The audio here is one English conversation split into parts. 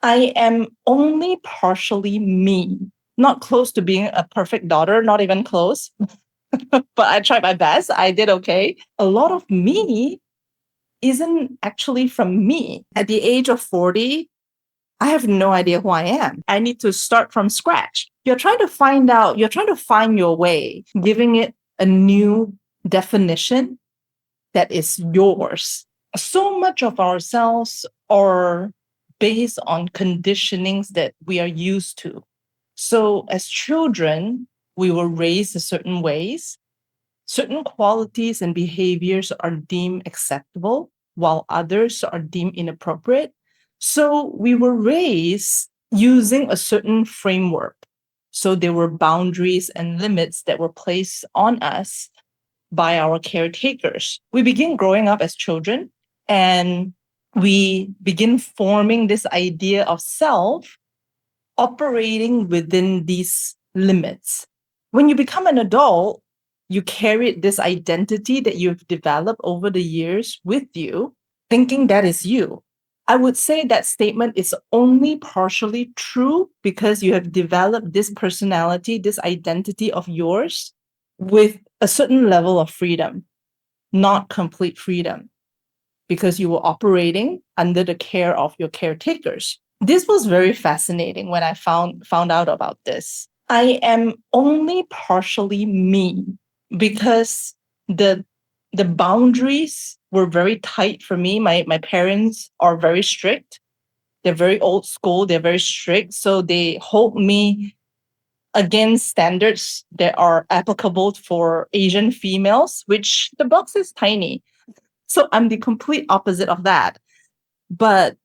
I am only partially me, not close to being a perfect daughter, not even close, but I tried my best. I did okay. A lot of me isn't actually from me. At the age of 40, I have no idea who I am. I need to start from scratch. You're trying to find your way, giving it a new definition that is yours. So much of ourselves are based on conditionings that we are used to. So as children, we were raised a certain ways. Certain qualities and behaviors are deemed acceptable, while others are deemed inappropriate. So we were raised using a certain framework. So there were boundaries and limits that were placed on us by our caretakers. We begin growing up as children and we begin forming this idea of self operating within these limits. When you become an adult, you carry this identity that you've developed over the years with you, thinking that is you. I would say that statement is only partially true because you have developed this personality, this identity of yours with a certain level of freedom, not complete freedom, because you were operating under the care of your caretakers. This was very fascinating when I found out about this. I am only partially me because the boundaries were very tight for me. My parents are very strict. They're very old school. They're very strict. So they hold me against standards that are applicable for Asian females, which the box is tiny. So I'm the complete opposite of that. But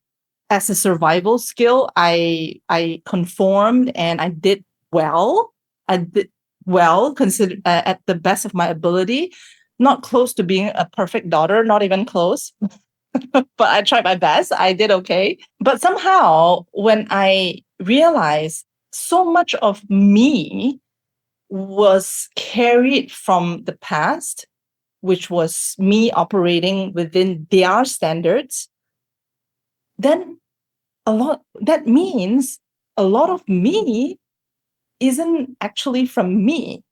as a survival skill, I conformed and I did well. I did well, consider at the best of my ability. Not close to being a perfect daughter, not even close. But I tried my best. I did okay. But somehow, when I realized so much of me was carried from the past, which was me operating within their standards, then that means a lot of me isn't actually from me.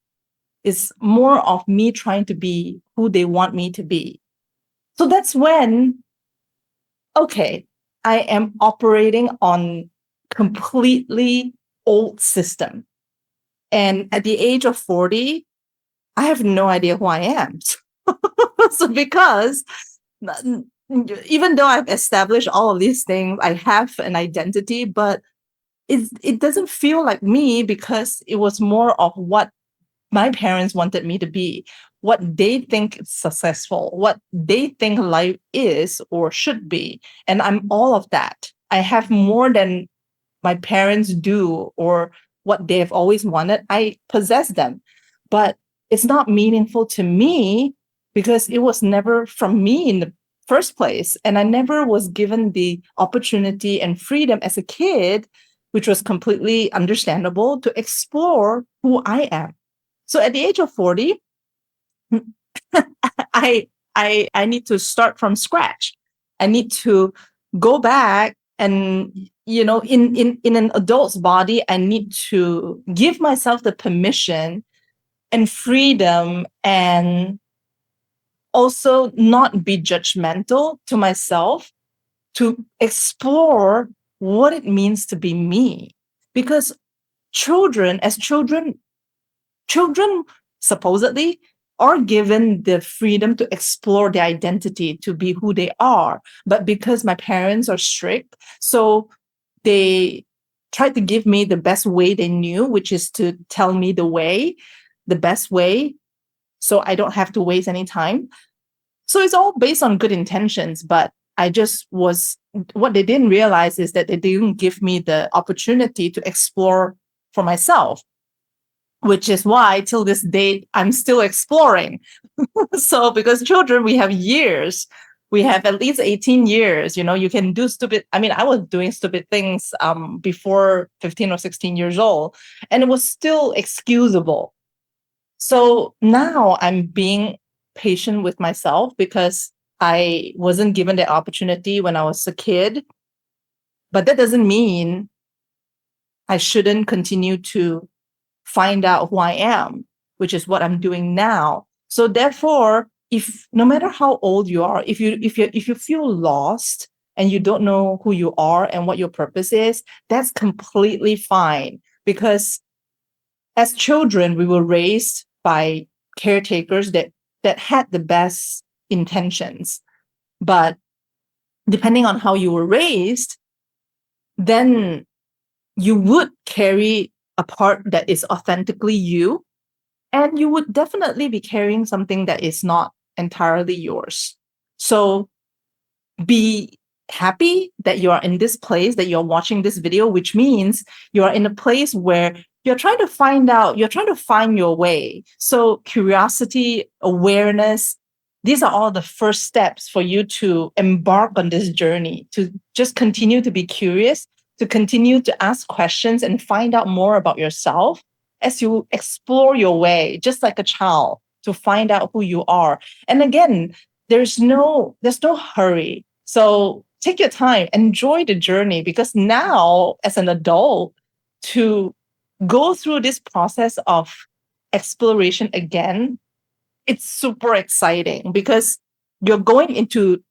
It's more of me trying to be who they want me to be. So that's when, okay, I am operating on completely old system. And at the age of 40, I have no idea who I am. So because even though I've established all of these things, I have an identity, but it doesn't feel like me because it was more of what my parents wanted me to be, what they think is successful, what they think life is or should be. And I'm all of that. I have more than my parents do or what they have always wanted. I possess them, but it's not meaningful to me because it was never from me in the first place. And I never was given the opportunity and freedom as a kid, which was completely understandable, to explore who I am. So at the age of 40, I I need to start from scratch. I need to go back and in an adult's body, I need to give myself the permission and freedom and also not be judgmental to myself to explore what it means to be me. Because children supposedly are given the freedom to explore their identity, to be who they are. But because my parents are strict, so they tried to give me the best way they knew, which is to tell me the best way, so I don't have to waste any time. So it's all based on good intentions, but what they didn't realize is that they didn't give me the opportunity to explore for myself, which is why till this date, I'm still exploring. So because children, we have years, we have at least 18 years, you can do I was doing stupid things before 15 or 16 years old, and it was still excusable. So now I'm being patient with myself because I wasn't given the opportunity when I was a kid But that doesn't mean I shouldn't continue to find out who I am, which is what I'm doing now. So therefore, if no matter how old you are, if you feel lost and you don't know who you are and what your purpose is, that's completely fine, because as children we were raised by caretakers that had the best intentions. But depending on how you were raised, then you would carry a part that is authentically you, and you would definitely be carrying something that is not entirely yours. So be happy that you are in this place, that you're watching this video, which means you are in a place where you're trying to find out, you're trying to find your way. So curiosity, awareness, these are all the first steps for you to embark on this journey, to just continue to be curious, to continue to ask questions and find out more about yourself as you explore your way, just like a child, to find out who you are. And again, there's no hurry. So take your time, enjoy the journey, because now as an adult, to go through this process of exploration again, it's super exciting because you're going into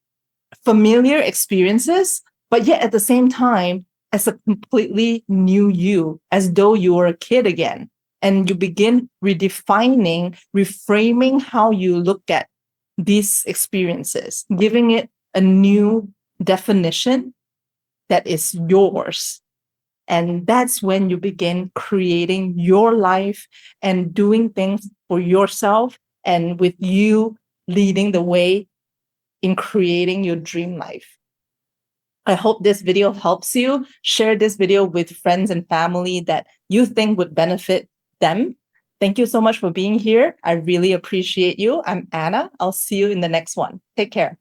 familiar experiences, but yet at the same time, as a completely new you, as though you were a kid again. And you begin redefining, reframing how you look at these experiences, giving it a new definition that is yours. And that's when you begin creating your life and doing things for yourself, and with you leading the way in creating your dream life. I hope this video helps you. Share this video with friends and family that you think would benefit them. Thank you so much for being here. I really appreciate you. I'm Anna. I'll see you in the next one. Take care.